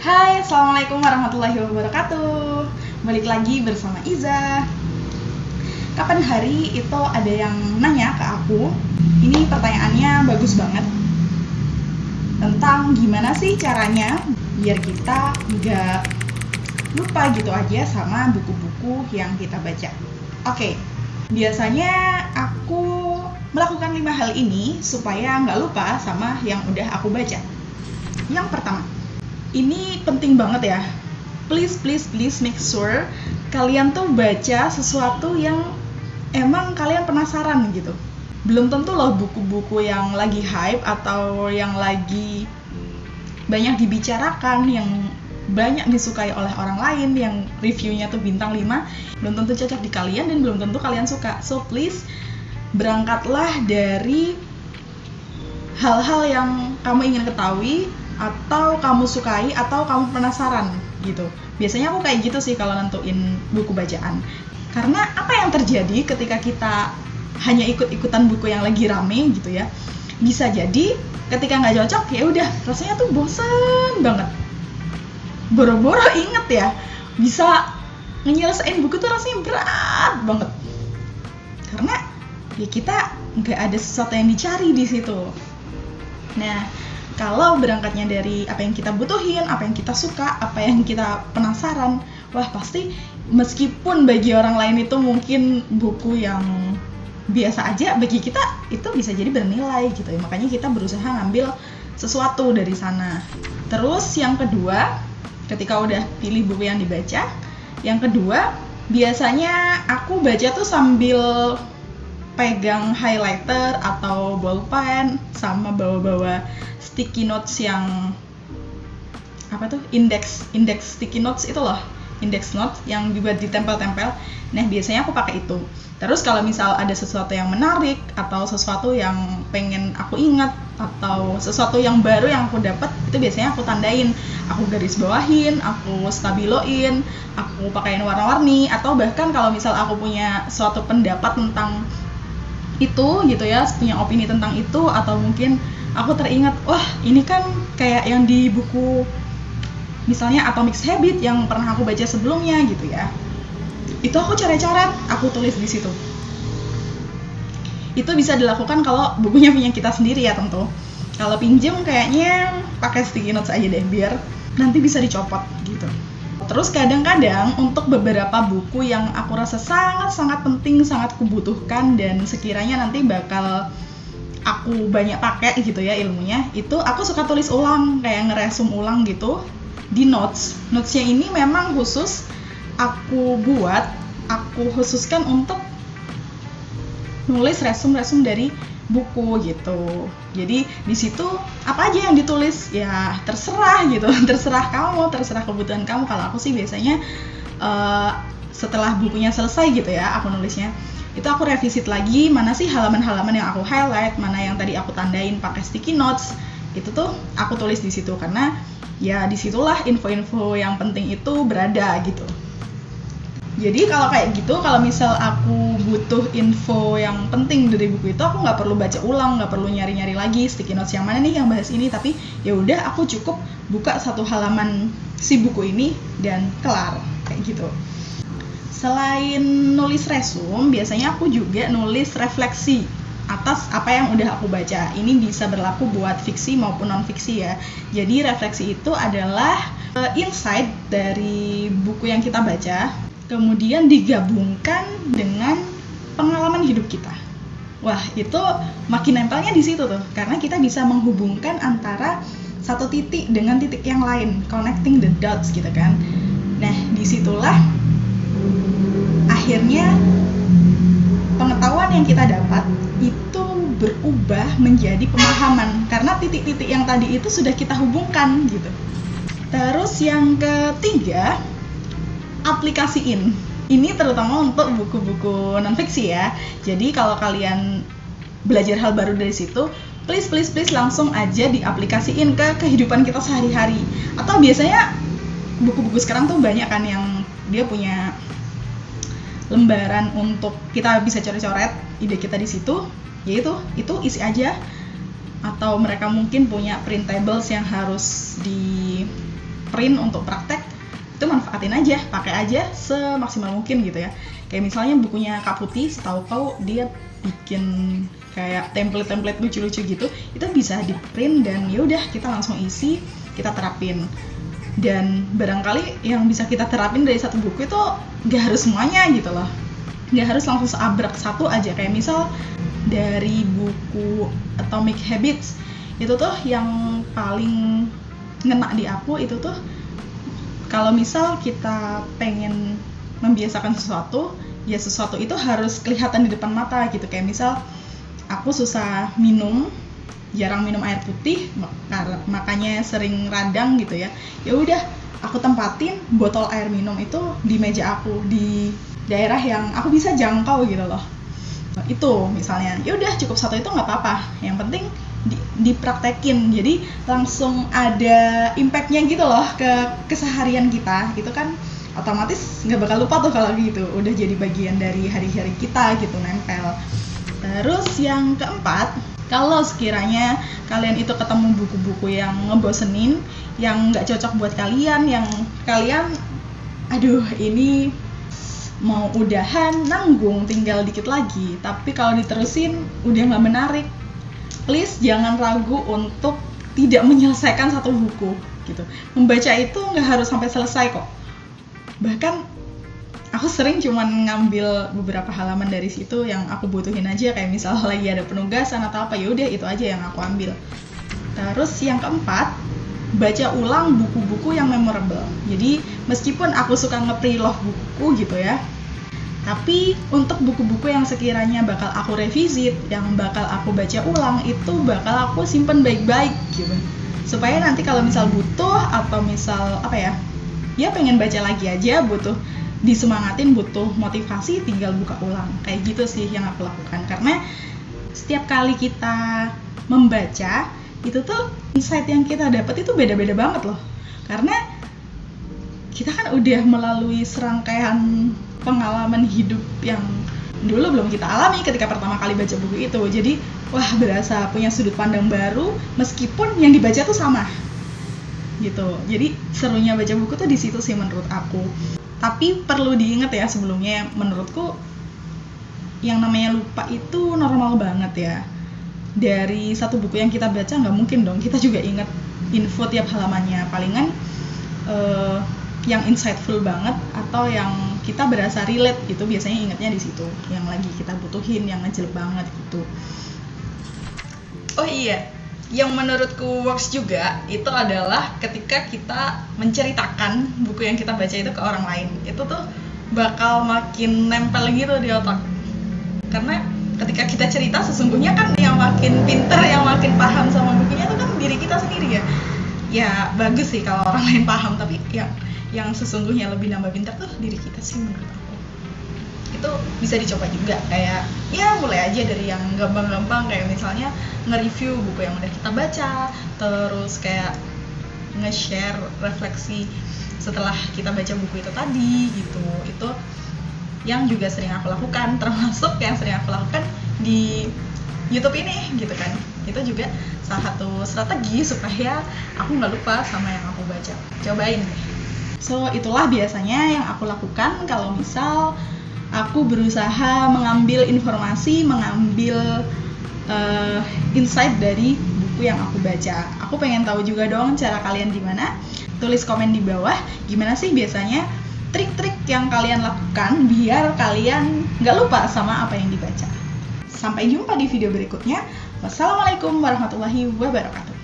Hai, Assalamualaikum warahmatullahi wabarakatuh. Balik lagi bersama Iza. Kapan hari itu ada yang nanya ke aku. Ini pertanyaannya bagus banget. Tentang gimana sih caranya biar kita nggak lupa gitu aja sama buku-buku yang kita baca. Oke, biasanya aku melakukan 5 hal ini supaya nggak lupa sama yang udah aku baca. Yang pertama, ini penting banget ya. Please make sure kalian tuh baca sesuatu yang emang kalian penasaran gitu. Belum tentu loh buku-buku yang lagi hype atau yang lagi banyak dibicarakan, yang banyak disukai oleh orang lain, yang reviewnya tuh bintang 5, belum tentu cocok di kalian dan belum tentu kalian suka. So please, berangkatlah dari hal-hal yang kamu ingin ketahui atau kamu sukai atau kamu penasaran gitu. Biasanya aku kayak gitu sih kalau nentuin buku bacaan. Karena apa yang terjadi ketika kita hanya ikut-ikutan buku yang lagi rame gitu ya, bisa jadi ketika nggak cocok ya udah rasanya tuh bosan banget. Boro-boro inget ya, bisa nyelesain buku tuh rasanya berat banget. Karena ya kita nggak ada sesuatu yang dicari di situ. Nah, kalau berangkatnya dari apa yang kita butuhin, apa yang kita suka, apa yang kita penasaran, wah pasti meskipun bagi orang lain itu mungkin buku yang biasa aja, bagi kita itu bisa jadi bernilai gitu ya. Makanya kita berusaha ngambil sesuatu dari sana. Terus yang kedua, ketika udah pilih buku yang dibaca, yang kedua biasanya aku baca tuh sambil pegang highlighter atau ballpen sama bawa-bawa sticky notes yang apa tuh, index sticky notes itu loh, index notes yang dibuat ditempel-tempel. Nah biasanya aku pakai itu. Terus kalau misal ada sesuatu yang menarik atau sesuatu yang pengen aku ingat atau sesuatu yang baru yang aku dapat, itu biasanya aku tandain, aku garis bawahin, aku stabiloin, aku pakaiin warna-warni, atau bahkan kalau misal aku punya suatu pendapat tentang itu gitu ya, punya opini tentang itu, atau mungkin aku teringat, wah ini kan kayak yang di buku misalnya Atomic Habits yang pernah aku baca sebelumnya gitu ya, itu aku coret-coret, aku tulis di situ. Itu bisa dilakukan kalau bukunya punya kita sendiri ya tentu. Kalau pinjem kayaknya pakai sticky notes aja deh, biar nanti bisa dicopot gitu. Terus kadang-kadang untuk beberapa buku yang aku rasa sangat-sangat penting, sangat kubutuhkan dan sekiranya nanti bakal aku banyak pakai gitu ya ilmunya, itu aku suka tulis ulang, kayak ngeresum ulang gitu di notes. Notesnya ini memang khusus aku khususkan untuk nulis resum-resum dari buku gitu. Jadi di situ apa aja yang ditulis ya terserah gitu, terserah kamu, terserah kebutuhan kamu. Kalau aku sih biasanya setelah bukunya selesai gitu ya, aku nulisnya, itu aku revisit lagi mana sih halaman-halaman yang aku highlight, mana yang tadi aku tandain pakai sticky notes, itu tuh aku tulis di situ karena ya disitulah info-info yang penting itu berada gitu. Jadi kalau kayak gitu, kalau misal aku butuh info yang penting dari buku itu, aku nggak perlu baca ulang, nggak perlu nyari-nyari lagi sticky notes yang mana nih yang bahas ini, tapi ya udah aku cukup buka satu halaman si buku ini dan kelar kayak gitu. Selain nulis resum, biasanya aku juga nulis refleksi atas apa yang udah aku baca. Ini bisa berlaku buat fiksi maupun non-fiksi ya. Jadi refleksi itu adalah insight dari buku yang kita baca, kemudian digabungkan dengan pengalaman hidup kita. Wah, itu makin nempelnya di situ tuh, karena kita bisa menghubungkan antara satu titik dengan titik yang lain, connecting the dots gitu kan. Nah, disitulah akhirnya pengetahuan yang kita dapat itu berubah menjadi pemahaman, karena titik-titik yang tadi itu sudah kita hubungkan gitu. Terus yang ketiga, aplikasiin. Ini terutama untuk buku-buku non-fiksi ya. Jadi kalau kalian belajar hal baru dari situ, please langsung aja diaplikasiin ke kehidupan kita sehari-hari. Atau biasanya buku-buku sekarang tuh banyak kan yang dia punya lembaran untuk kita bisa coret-coret ide kita di situ. Ya itu isi aja. Atau mereka mungkin punya printables yang harus print untuk praktek, itu manfaatin aja, pakai aja semaksimal mungkin gitu ya. Kayak misalnya bukunya Kak Putih, setahu dia bikin kayak template lucu-lucu gitu, itu bisa di print dan yaudah kita langsung isi, kita terapin. Dan barangkali yang bisa kita terapin dari satu buku itu nggak harus semuanya gitu loh, nggak harus langsung seabrek satu aja. Kayak misal dari buku Atomic Habits, itu tuh yang paling ngena di aku itu tuh kalau misal kita pengen membiasakan sesuatu, ya sesuatu itu harus kelihatan di depan mata gitu. Kayak misal aku susah minum, jarang minum air putih, makanya sering radang gitu ya. Ya udah, aku tempatin botol air minum itu di meja aku, di daerah yang aku bisa jangkau gitu loh. Itu misalnya, ya udah cukup satu itu nggak apa-apa. Yang penting dipraktekin, jadi langsung ada impact-nya gitu loh ke keseharian kita. Itu kan otomatis nggak bakal lupa tuh kalau gitu. Udah jadi bagian dari hari-hari kita gitu, nempel. Terus yang keempat, kalau sekiranya kalian itu ketemu buku-buku yang ngebosenin, yang nggak cocok buat kalian, yang kalian, aduh ini mau udahan, nanggung, tinggal dikit lagi, tapi kalau diterusin udah nggak menarik, please jangan ragu untuk tidak menyelesaikan satu buku gitu. Membaca itu nggak harus sampai selesai kok. Bahkan aku sering cuman ngambil beberapa halaman dari situ yang aku butuhin aja, kayak misal lagi ada penugasan atau apa, ya udah itu aja yang aku ambil. Terus yang keempat, baca ulang buku-buku yang memorable. Jadi meskipun aku suka nge-preloved buku gitu ya, tapi untuk buku-buku yang sekiranya bakal aku revisit, yang bakal aku baca ulang, itu bakal aku simpen baik-baik gitu. Supaya nanti kalau misal butuh atau misal apa ya pengen baca lagi aja, butuh disemangatin, butuh motivasi, tinggal buka ulang. Kayak gitu sih yang aku lakukan. Karena setiap kali kita membaca, itu tuh insight yang kita dapat itu beda-beda banget loh. Karena kita kan udah melalui serangkaian pengalaman hidup yang dulu belum kita alami ketika pertama kali baca buku itu. Jadi wah, berasa punya sudut pandang baru meskipun yang dibaca tuh sama gitu. Jadi serunya baca buku tuh di situ sih menurut aku. Tapi perlu diingat ya sebelumnya, menurutku yang namanya lupa itu normal banget ya. Dari satu buku yang kita baca nggak mungkin dong kita juga ingat info tiap halamannya. Palingan yang insightful banget atau yang kita berasa relate gitu, biasanya ingatnya di situ, yang lagi kita butuhin, yang ngejelek banget gitu. Oh iya, yang menurutku works juga itu adalah ketika kita menceritakan buku yang kita baca itu ke orang lain. Itu tuh bakal makin nempel gitu di otak. Karena ketika kita cerita, sesungguhnya kan yang makin pinter, yang makin paham sama bukunya itu kan diri kita sendiri ya. Ya bagus sih kalau orang lain paham, tapi yang sesungguhnya lebih nambah pinter tuh diri kita sih menurut aku. Itu bisa dicoba juga, kayak ya mulai aja dari yang gampang-gampang, kayak misalnya nge-review buku yang udah kita baca, terus kayak nge-share refleksi setelah kita baca buku itu tadi gitu. Itu yang juga sering aku lakukan, termasuk yang sering aku lakukan di YouTube ini gitu kan. Itu juga salah satu strategi supaya aku nggak lupa sama yang aku baca. Cobain deh. So itulah biasanya yang aku lakukan kalau misal aku berusaha mengambil informasi, mengambil insight dari buku yang aku baca. Aku pengen tahu juga dong cara kalian gimana. Tulis komen di bawah gimana sih biasanya trik-trik yang kalian lakukan biar kalian nggak lupa sama apa yang dibaca. Sampai jumpa di video berikutnya. Wassalamualaikum warahmatullahi wabarakatuh.